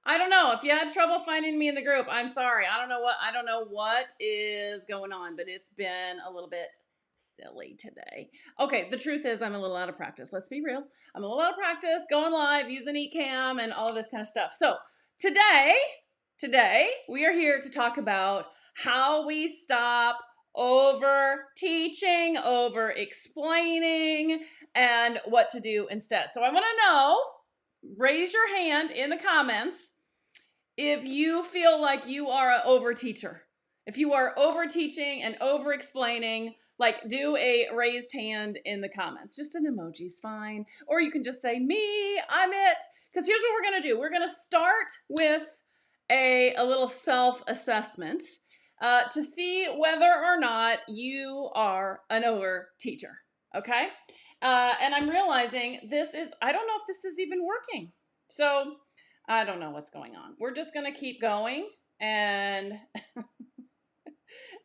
I don't know. If you had trouble finding me in the group, I'm sorry. I don't know what is going on, but it's been a little bit silly today. Okay, the truth is I'm a little out of practice. Let's be real. I'm a little out of practice going live, using Ecamm and all of this kind of stuff. So today we are here to talk about how we stop over teaching, over explaining, and what to do instead. So I want to know, raise your hand in the comments if you feel like you are an over teacher. If you are over teaching and over explaining, like do a raised hand in the comments. Just an emoji's fine. Or you can just say, me, I'm it. Because here's what we're going to do. We're going to start with a little self-assessment to see whether or not you are an over teacher. Okay? And I'm realizing I don't know if this is even working. So I don't know what's going on. We're just going to keep going and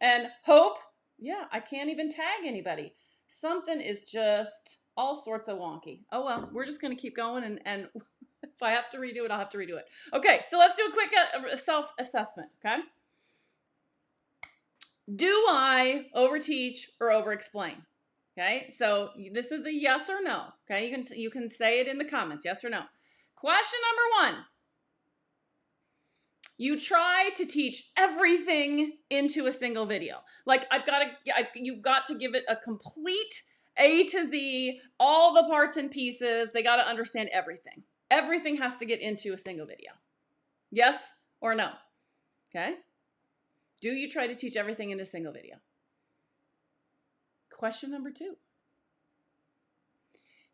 and hope. Yeah, I can't even tag anybody. Something is just all sorts of wonky. Oh, well, we're just going to keep going. And if I have to redo it, I'll have to redo it. Okay, so let's do a quick self-assessment, okay? Do I overteach or overexplain? Okay, so this is a yes or no. Okay, you can say it in the comments, yes or no. Question number 1. You try to teach everything into a single video. Like you've got to give it a complete A to Z, all the parts and pieces. They got to understand everything. Everything has to get into a single video. Yes or no? Okay. Do you try to teach everything in a single video? Question number 2.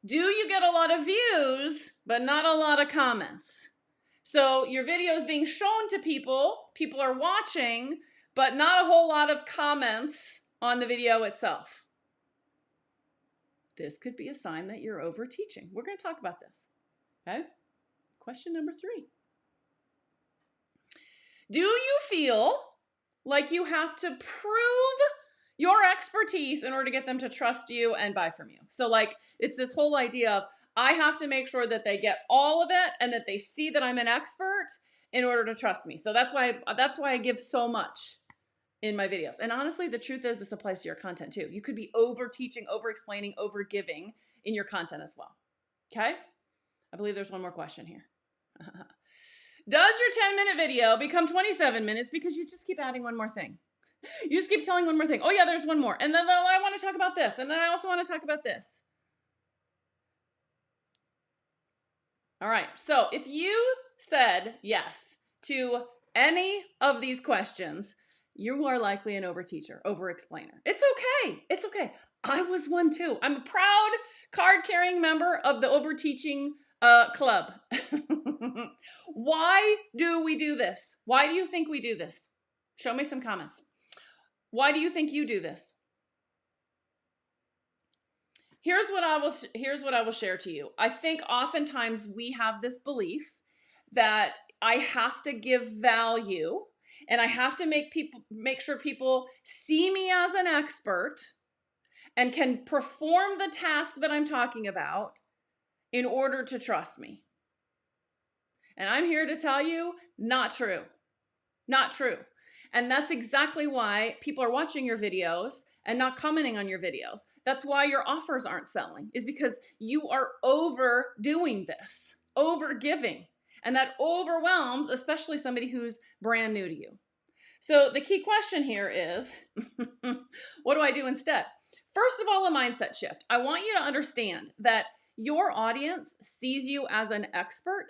Do you get a lot of views, but not a lot of comments? So your video is being shown to people are watching, but not a whole lot of comments on the video itself. This could be a sign that you're over teaching. We're going to talk about this. Okay? Question number 3. Do you feel like you have to prove your expertise in order to get them to trust you and buy from you? So like it's this whole idea of I have to make sure that they get all of it and that they see that I'm an expert in order to trust me. So that's why I give so much in my videos. And honestly, the truth is this applies to your content too. You could be over teaching, over explaining, over giving in your content as well. Okay? I believe there's one more question here. Does your 10-minute video become 27 minutes because you just keep adding one more thing? You just keep telling one more thing. Oh yeah, there's one more. And then I want to talk about this. And then I also want to talk about this. All right, so if you said yes to any of these questions, you are likely an over-teacher, over-explainer. It's okay. It's okay. I was one too. I'm a proud card-carrying member of the over-teaching club. Why do we do this? Why do you think we do this? Show me some comments. Why do you think you do this? Here's what I will share to you. I think oftentimes we have this belief that I have to give value and I have to make sure people see me as an expert and can perform the task that I'm talking about in order to trust me. And I'm here to tell you, not true. Not true. And that's exactly why people are watching your videos and not commenting on your videos. That's why your offers aren't selling, is because you are overdoing this, over giving. And that overwhelms, especially somebody who's brand new to you. So the key question here is, what do I do instead? First of all, a mindset shift. I want you to understand that your audience sees you as an expert.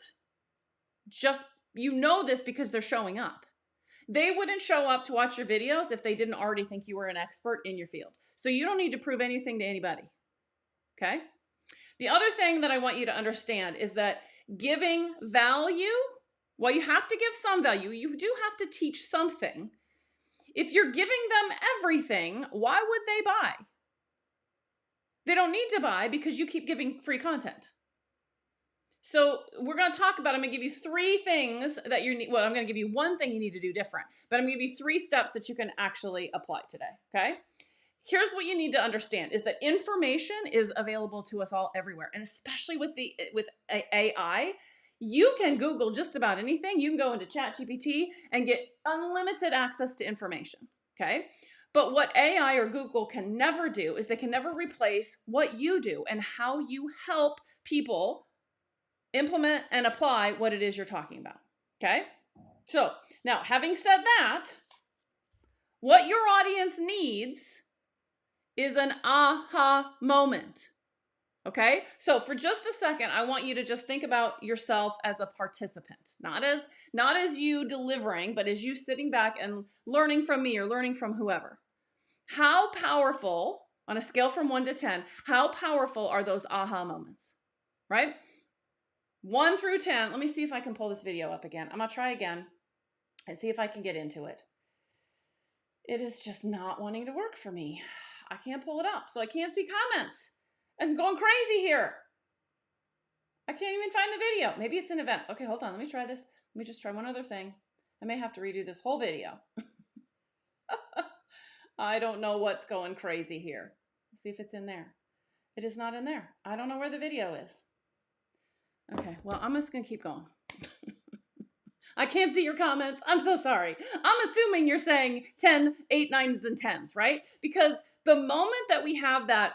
You know this because they're showing up. They wouldn't show up to watch your videos if they didn't already think you were an expert in your field. So you don't need to prove anything to anybody. Okay? The other thing that I want you to understand is that giving value, well, you have to give some value. You do have to teach something. If you're giving them everything, why would they buy? They don't need to buy because you keep giving free content. So we're going to talk about, I'm going to give you 3 things that I'm going to give you one thing you need to do different, but I'm going to give you 3 steps that you can actually apply today. Okay. Here's what you need to understand is that information is available to us all everywhere. And especially with AI, You can Google just about anything. You can go into ChatGPT and get unlimited access to information, okay? But what AI or Google can never do is they can never replace what you do and how you help people implement and apply what it is you're talking about, okay? So now, having said that, what your audience needs is an aha moment. Okay? So for just a second, I want you to just think about yourself as a participant, not as you delivering, but as you sitting back and learning from me or learning from whoever. How powerful, on a scale from 1 to 10, how powerful are those aha moments? Right? 1 through 10. Let me see if I can pull this video up again. I'm going to try again and see if I can get into it. It is just not wanting to work for me. I can't pull it up, so I can't see comments. I'm going crazy here. I can't even find the video. Maybe it's in events. Okay, hold on. Let me try this. Let me just try one other thing. I may have to redo this whole video. I don't know what's going crazy here. Let's see if it's in there. It is not in there. I don't know where the video is. Okay, well, I'm just going to keep going. I can't see your comments. I'm so sorry. I'm assuming you're saying 10, 8, 9s, and 10s, right? Because the moment that we have that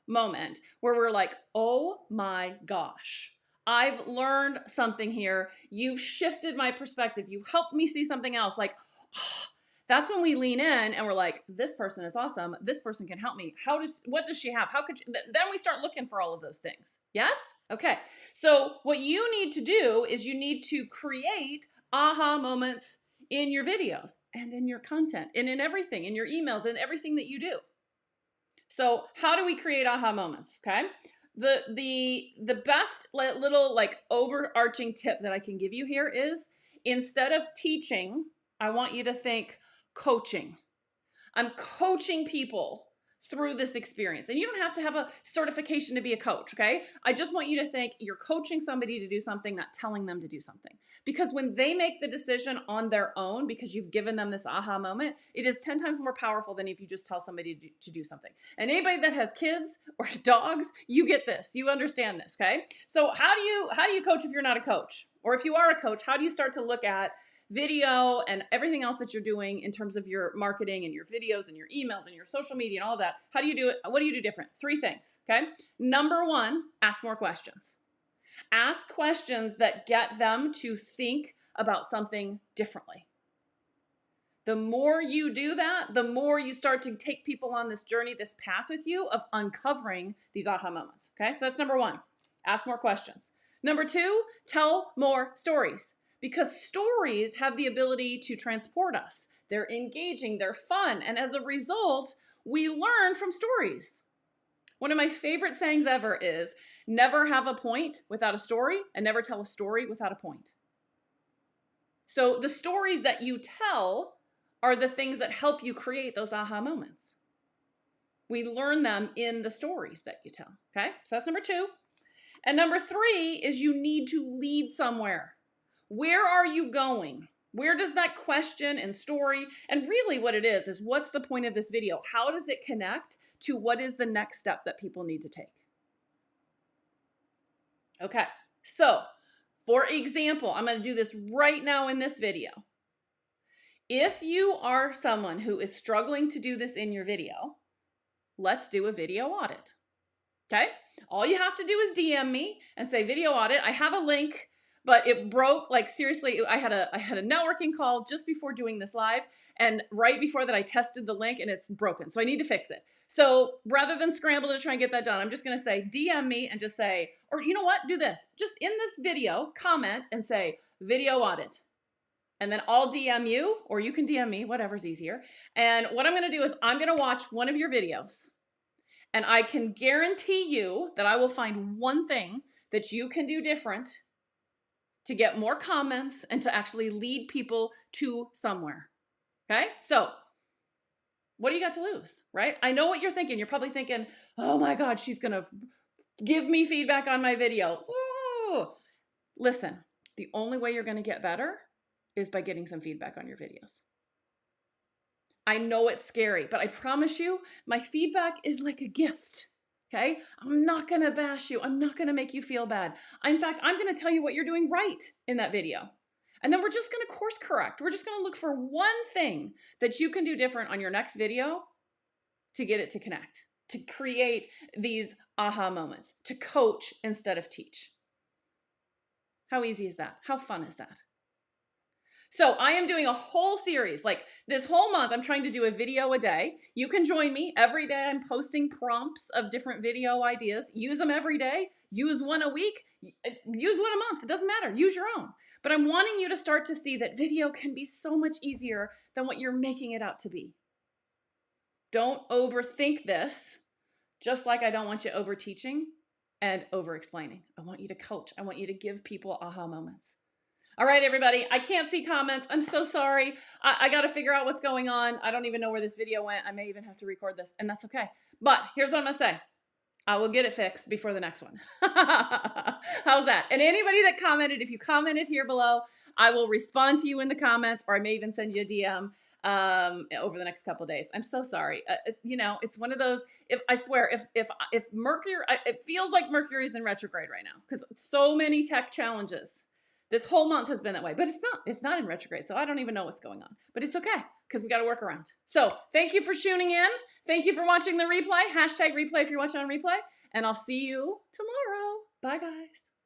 moment where we're like, oh my gosh, I've learned something here. You've shifted my perspective. You helped me see something else. Like, oh, that's when we lean in and we're like, this person is awesome. This person can help me. What does she have? How could you? Then we start looking for all of those things. Yes? Okay. So what you need to do is you need to create aha moments in your videos and in your content and in everything, in your emails and everything that you do. So how do we create aha moments? Okay. The best little like overarching tip that I can give you here is, instead of teaching, I want you to think coaching. I'm coaching people through this experience. And you don't have to have a certification to be a coach, okay? I just want you to think you're coaching somebody to do something, not telling them to do something. Because when they make the decision on their own, because you've given them this aha moment, it is 10 times more powerful than if you just tell somebody to do something. And anybody that has kids or dogs, you get this. You understand this, okay? So how do you coach if you're not a coach? Or if you are a coach, how do you start to look at video and everything else that you're doing in terms of your marketing and your videos and your emails and your social media and all that? How do you do it? What do you do different? 3 things, okay? Number 1, ask more questions. Ask questions that get them to think about something differently. The more you do that, the more you start to take people on this journey, this path with you of uncovering these aha moments, okay? So that's number 1, ask more questions. Number 2, tell more stories. Because stories have the ability to transport us. They're engaging, they're fun, and as a result, we learn from stories. One of my favorite sayings ever is, never have a point without a story, and never tell a story without a point. So the stories that you tell are the things that help you create those aha moments. We learn them in the stories that you tell, okay? So that's number 2. And number 3 is you need to lead somewhere. Where are you going? Where does that question and story, and really what it is what's the point of this video? How does it connect to what is the next step that people need to take? Okay, so for example, I'm going to do this right now in this video. If you are someone who is struggling to do this in your video, let's do a video audit. Okay, all you have to do is DM me and say video audit. I have a link, but it broke. Like seriously, I had a networking call just before doing this live, and right before that I tested the link and it's broken. So I need to fix it. So rather than scramble to try and get that done, I'm just going to say DM me and just say, or you know what, do this. Just in this video, comment and say video audit. And then I'll DM you, or you can DM me, whatever's easier. And what I'm going to do is I'm going to watch one of your videos, and I can guarantee you that I will find one thing that you can do different to get more comments and to actually lead people to somewhere. Okay? So what do you got to lose, right? I know what you're thinking. You're probably thinking, oh my God, she's going to give me feedback on my video. Ooh. Listen, the only way you're going to get better is by getting some feedback on your videos. I know it's scary, but I promise you, my feedback is like a gift. Okay? I'm not going to bash you. I'm not going to make you feel bad. In fact, I'm going to tell you what you're doing right in that video. And then we're just going to course correct. We're just going to look for one thing that you can do different on your next video to get it to connect, to create these aha moments, to coach instead of teach. How easy is that? How fun is that? So I am doing a whole series, like this whole month, I'm trying to do a video a day. You can join me every day. I'm posting prompts of different video ideas. Use them every day. Use one a week. Use one a month. It doesn't matter. Use your own. But I'm wanting you to start to see that video can be so much easier than what you're making it out to be. Don't overthink this, just like I don't want you over teaching and over explaining. I want you to coach. I want you to give people aha moments. All right, everybody, I can't see comments. I'm so sorry. I got to figure out what's going on. I don't even know where this video went. I may even have to record this, and that's okay. But here's what I'm going to say. I will get it fixed before the next one. How's that? And anybody that commented, if you commented here below, I will respond to you in the comments, or I may even send you a DM over the next couple of days. I'm so sorry. You know, it's one of those, I swear, if Mercury, it feels like Mercury is in retrograde right now because so many tech challenges. This whole month has been that way, but it's not in retrograde. So I don't even know what's going on, but it's okay because we got to work around. So thank you for tuning in. Thank you for watching the replay. #replay if you're watching on replay, and I'll see you tomorrow. Bye guys.